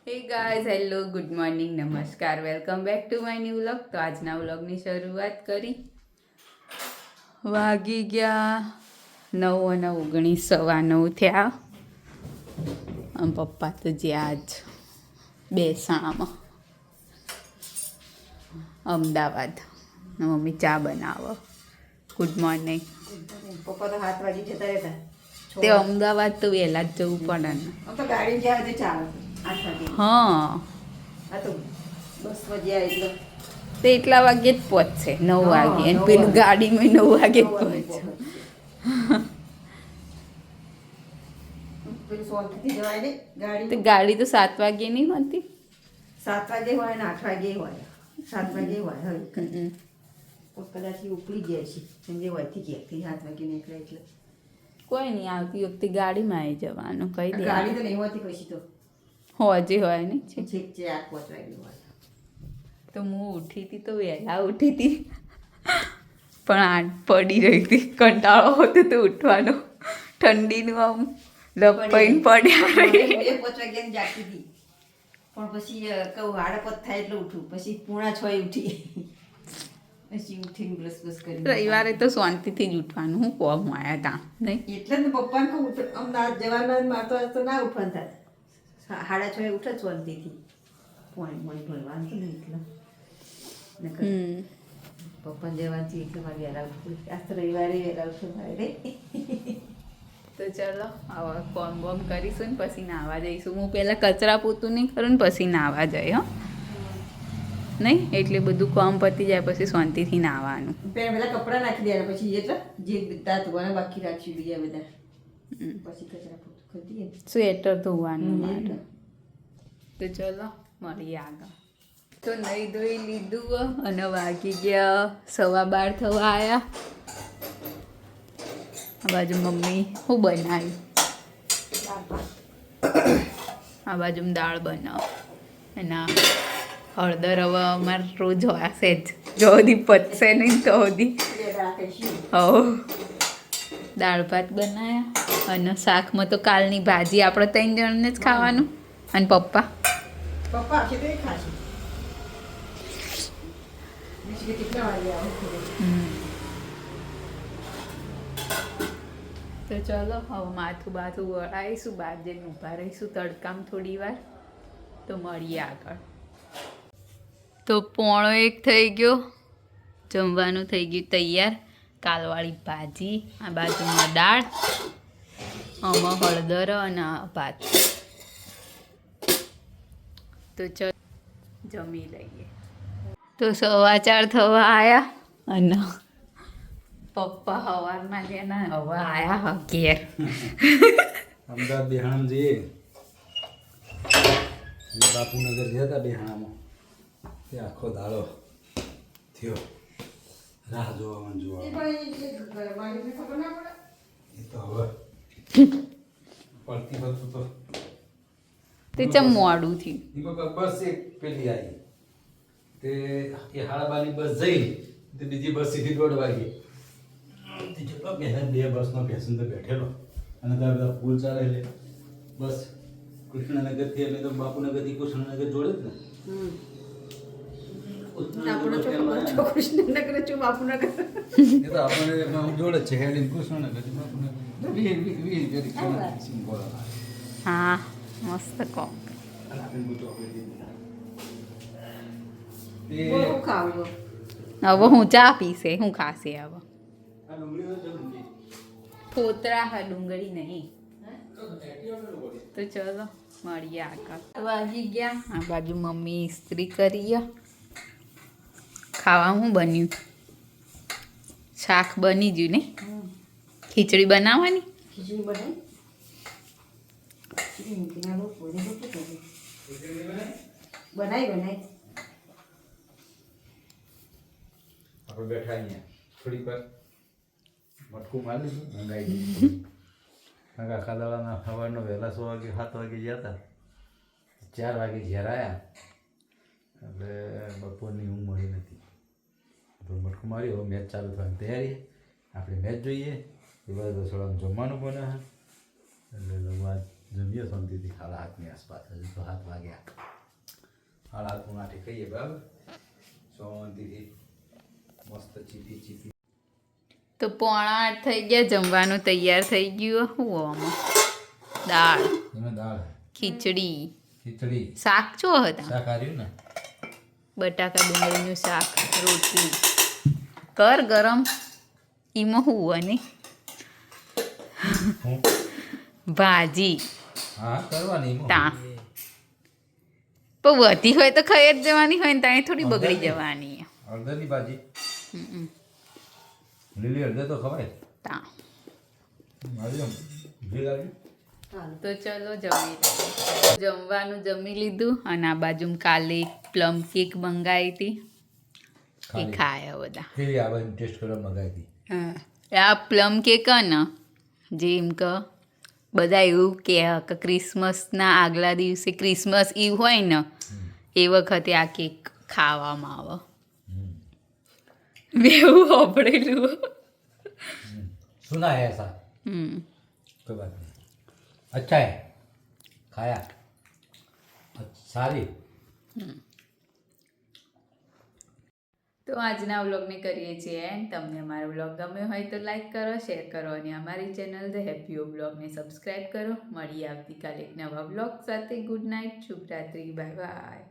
હે guys, hello, good morning, નમસ્કાર, welcome back to my new vlog. તો આજના વ્લોગની શરૂઆત કરી. વાગી ગયા 9:19, 9:15 થયા. આમ પપ્પા તો જ્યાં જ બેસાણામાં અમદાવાદ. મમ્મી ચા બનાવો. Good morning. પપ્પા તો 7 વાગે જતા રહેતા. તે અમદાવાદ તો વહેલા જ જવું પડે ને. તો ગાડી જ્યાં હતી ચાલે 8 વાગે. હા, આ તો બસ વાગ્યા એટલે તે એટલા વાગે જ પહોંચશે, 9 વાગે. અને પેલું ગાડીમાં 9 વાગે જ પહોંચે. પેલું સોનથી જવાય ને ગાડી. તો ગાડી તો 7 વાગે નહીં હોતી. 7 વાગે હોય ને 8 વાગે હોય. 7 વાગે હોય હવે કદાચ ઉપડી ગયા છે સંજય હોયથી ક્યાંકથી 7 વાગે નીકળે એટલે કોઈ નહીં, આવતી વખતે ગાડીમાં આવી જવાનું. કહી દે ગાડી તો નહીં હોતી પછી તો હોજી હોય નહીં. છેક 4-5 વાગે હોય. તો હું ઉઠી હતી તો વહેલા ઉઠી હતી, પણ આંટ પડી રહી હતી. કંટાળો હતો તો ઉઠવાનો. ઠંડીનું આમ લપઈને પડ્યા રહી. 5 વાગ્યાની જાગતી હતી પણ પછી કહું 5:30 થાય એટલે ઉઠું. પછી 5:45 ઉઠી. પછી ઉઠીને બ્રશ કરી. રવિવારે તો શાંતિથી જ ઉઠવાનું. હું કોમ આવ્યા તા નહીં એટલે જ પપ્પાને કહું અમદાવાદ જવાના મારતો તો ના ઉઠવાનું થાય. 6:30 ઉઠે જ શાંતિથી. પોણી ભરવાનું તો નહીં એટલે પપ્પાને જવાથી એટલે મારે વહેલા ઉઠવું. આજ તો રવિવારે વહેલા ઉઠવું મારે. તો ચલો હવે કોમ બોમ કરીશું ને પછી નાહવા જઈશું. હું પહેલાં કચરા પોતું નહીં કરું ને પછી નાહવા જઈ. હો નહીં, એટલે બધું કામ પતી જાય પછી શાંતિથી નાહવાનું. પહેલા કપડાં નાખી દેવાના પછી એટલે જે બધા ધોવાના બાકી રાખશું બીજા બધા પછી કચરા પોતું કરી દઈએ. સ્વેટર ધોવાનું મારે. તો ચલો મળીએ આગળ. તો નહીં ધોઈ લીધું અને વાગી ગયા 12:15 થવા આવ્યા. આ બાજુ મમ્મી શું બનાવ્યું? આ બાજુ દાળ બનાવો. એના હળદર હવે અમારે રોજ હશે જ. જો સુધી પચશે નહીં તો સુધી. હો, દાળ ભાત બનાવ્યા અને શાકમાં તો કાલની ભાજી. આપણે 3 જણને જ ખાવાનું. અને પપ્પા આવશે તો એ ખાશે. કેટલા વાગે આવે? તો ચલો હવે માથું બાથું વળાવીશું, બહાર જઈને ઊભા રહીશું તડકામાં થોડી વાર. તો મળીએ આગળ. તો 1:45 થઈ ગયો. જમવાનું થઈ ગયું તૈયાર. કાલવાળી ભાજી, આ બાજુમાં દાળ, આમાં હળદર અને ભાત. તો ચલો જમી લઈએ. તો 4:15 થવા આવ્યા અને પપ્પા સવારમાં છે ને હવે આયા ઘેર. અમદાવાદ બેહાણામાં જઈએ. બાપુનગર ગયા હતા બેહાણામાં. તે આખો દાડો થયો રાહ જોવામાં જોવા. એ તો હવે પડતી હતું તો તે ચમ મોડું થયું. બસ એક પેલી આવી તે એ 12:30 બસ જઈ તે બીજી બસ સીધી 1:30 વાગે. જેટલો બે બસનો પેસેન્જર બેઠેલો અને ત્યાં બધા પુલ ચાલે એટલે બસ કૃષ્ણનગરથી અમે તો બાપુનગરથી કૃષ્ણનગર જોડે જ ને. કૃષ્ણનગર છું બાપુનગર એ તો આપણે જોડે જ છે. હેડી કૃષ્ણનગરથી બાપુનગર હા, મસ્ત કોમ. ખાવું હવે હું ચા પીશે, હું ખાશે હવે. ફોતરા હા, ડુંગળી નહીં. તો ચલો મળીએ આગળ. વાગી ગયા. આ બાજુ મમ્મી ઇસ્ત્રી કરી. ખાવા શું બન્યું? શાક બની ગયું ને? ખીચડી બનાવવાની? ખીચડી બનાવી આપણે બેઠા અહીંયા થોડીક વાર મટકું મારી લીધું, મંગાવી દીધું. આખા દાડાના સવારનો વહેલા 6 વાગે 7 વાગે ગયા હતા. 4 વાગે ઘેર આવ્યા એટલે બપોરની ઊંઘ મળી નથી. તો મટકું માર્યું. હવે મેચ ચાલુ થવાની તૈયારી. આપણે મેચ જોઈએ. એ બાદ રસોડામાં જમવાનું બને એટલે જમીએ શાંતિથી 7:30ની આસપાસ. હજુ તો 7 વાગ્યા. 7:30 આઠે ખાઈએ બરાબર શાંતિથી મસ્ત ચીપી ચીપી. તો 7:45 થઈ ગયા, જમવાનું તૈયાર થઈ ગયું. શું આમાં દાળ, એમાં દાળ, ખીચડી, ખીચડી, શાક ચો હતા, શાક હાર્યું ને, બટાકા ડુંગળીનું શાક, રોટલી કર ગરમ. એમાં શું હોય ને હું ભાજી હા કરવાની એમાં તા હું. પણ વધી હોય તો ખાઈ જ જવાની હોય ને તાણી થોડી બગડી જવાની. હળદરની ભાજી, હમ. લીલી હળદર તો ખવાય. તા મારી આમ ઘી લાગ્યું. તો ચલો જમી લઈએ. જમવાનું જમી લીધું અને આ બાજુ કાલે પ્લમ કેક મંગાવી હતી એ ખાલી. ખાયા બધા. કેવી આવે ટેસ્ટ કરવા મગાવી હતી. આ પ્લમ કેક ને જેમ કે બધા એવું કહે કે ક્રિસમસના આગલા દિવસે ક્રિસમસ ઈવ હોય ને એ વખતે આ કેક ખાવામાં આવે. મેં એવું સાંભળેલું. सुना है ऐसा कोई बात नहीं अच्छा है खाया सारी. તો આજના વ્લોગને કરીએ છીએ એન્ડ તમને અમારો વ્લોગ ગમ્યો હોય તો લાઈક કરો, શેર કરો અને અમારી ચેનલ ધ હેપી વ્લોગને સબસ્ક્રાઈબ કરો. મળીએ આવતીકાલે એક નવા વ્લોગ સાથે. ગુડ નાઇટ, શુભરાત્રી, બાય બાય.